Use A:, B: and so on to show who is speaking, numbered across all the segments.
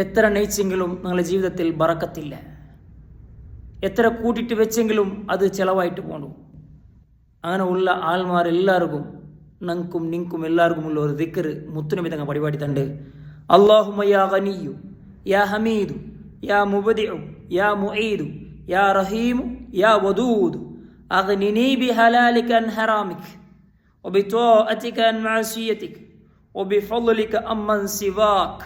A: എത്ര നയിച്ചെങ്കിലും നിങ്ങളുടെ ജീവിതത്തിൽ ബറക്കത്തില്ല. എത്ര കൂട്ടിയിട്ട് വെച്ചെങ്കിലും അത് ചിലവായിട്ട് പോകണം. അങ്ങനെ ഉള്ള ആൾമാരെല്ലാവർക്കും നങ്കും നിങ്കും എല്ലാവർക്കും ഉള്ള ഒരു ദിക്ർ മുത്തുനബി തങ്ങൾ പരിപാടി തണ്ട്. അല്ലാഹുമ്മ യാ ഗനിയ്യു യാ ഹമീദു യാ മുബദിഉ യാ മുഈദു യാ റഹീമു യാ വദൂദു അഗ്നിനി ബിഹലാലിക അൻ ഹറാമിക വബിത്വാഅതിക അൻ മഅസിയതിക വബിഫളലിക അമ്മൻ സിവാക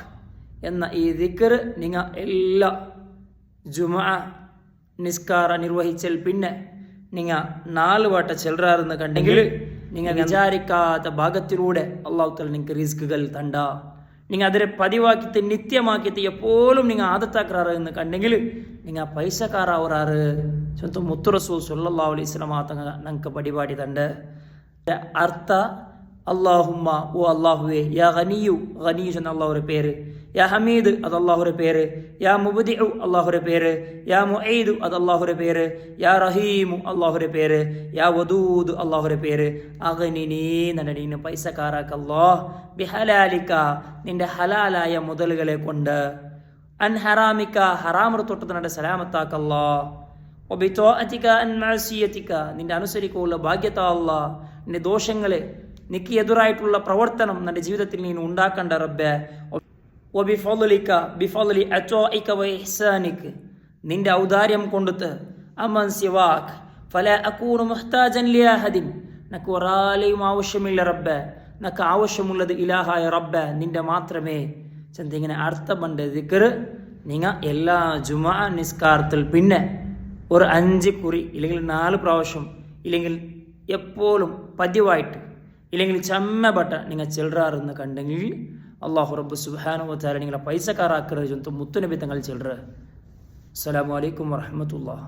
A: എന്ന ഈ ദിക്ർ നിങ്ങൾ എല്ലാ ജുമുഅ നിസ്കാര നിർവഹിച്ചാൽ പിന്നെ നിങ്ങൾ 4 വട്ടം ചെല്ലറാറെന്ന് കണ്ടെങ്കിൽ നിങ്ങൾ വിചാരിക്കാത്ത ഭാഗത്തിലൂടെ അള്ളാഹു തആല നിങ്ങൾക്ക് റിസ്കുകൾ തണ്ട. നിങ്ങൾ അതിനെ പതിവാക്കിയിട്ട് നിത്യമാക്കിയിട്ട് എപ്പോഴും നിങ്ങൾ ആദത്താക്കാറ് എന്ന് കണ്ടെങ്കിൽ നിങ്ങൾ പൈസക്കാരാവറാറ്. സ്വന്തം മുത്തു റസൂൽ സല്ലല്ലാഹു അലൈഹി വസല്ലം തങ്ങൾ നിങ്ങൾക്ക് പരിപാടി തണ്ട്. അർത്ഥ അല്ലാഹുമ്മ ഓ അല്ലാഹുവേ യാ ഗനിയു ഗനിയു എന്ന അള്ളാഹുവിൻ്റെ പേര്, യാ ഹമീദ് അത് അള്ളാഹുവിൻ്റെ പേര്, യാ മുബ്ദിഉ അള്ളാഹുവിൻ്റെ പേര്, യാ മുഈദു അത് അള്ളാഹുവിൻ്റെ പേര്, യാ റഹീമു അള്ളാഹുവിൻ്റെ പേര്, യാ വദൂദ് അള്ളാഹുവിൻ്റെ പേര്. അഗ്നിനീ എന്നെ നീ പൈസക്കാരാക്കല്ലോ ബിഹലാലിക്ക നിന്റെ ഹലാലായ മുതലുകളെ കൊണ്ട്, അൻ ഹറാമിക്ക ഹറാമർ തൊട്ട് നിന്റെ സലാമത്താക്കല്ലോ, വബിത്വാഅതിക അൻ മഅസിയതിക നിന്റെ അനുസരിക്കുള്ള ഭാഗ്യത അല്ലാ, നിന്റെ ദോഷങ്ങളെ നിക്ക് എതിരായിട്ടുള്ള പ്രവർത്തനം നിന്റെ ജീവിതത്തിൽ നീ ഉണ്ടാക്കണ്ട റബ്ബേ. വബിഫളലിക ബിഫളലി അത്വാഇക വഇഹ്സാനിക നിന്റെ ഔദാര്യം കൊണ്ടിട്ട്, അമൻ സിവാക് ഫലാ അകൂനു മുഹ്താജൻ ലിഅഹദിൻ നക്ക് ഒരാളെയും ആവശ്യമില്ല റബ്ബേ, നക്ക് ആവശ്യമുള്ളത് ഇലാഹായ റബ്ബേ നിന്റെ മാത്രമേ. ഇങ്ങനെ അർത്ഥമുണ്ട് ദിക്ർ. നിങ്ങൾ എല്ലാ ജുമുഅ നിസ്കാരത്തിൽ പിന്നെ ഒരു 5 കുറി ഇല്ലെങ്കിൽ 4 പ്രാവശ്യം ഇല്ലെങ്കിൽ എപ്പോഴും പതിവായിട്ട് ഇല്ലെങ്കിൽ ചമ്മപ്പെട്ട നിങ്ങൾ ചെല്ലറാറെന്ന് കണ്ടെങ്കിൽ അല്ലാഹു റബ്ബ് സുബ്ഹാനഹു വ തആല നിങ്ങളെ പൈസക്കാരാക്കരുത്. മുത്തുനബി തങ്ങൾ ചെല്ലറ്. അസ്സലാമു അലൈക്കും വറഹ്മത്തുള്ളാഹി.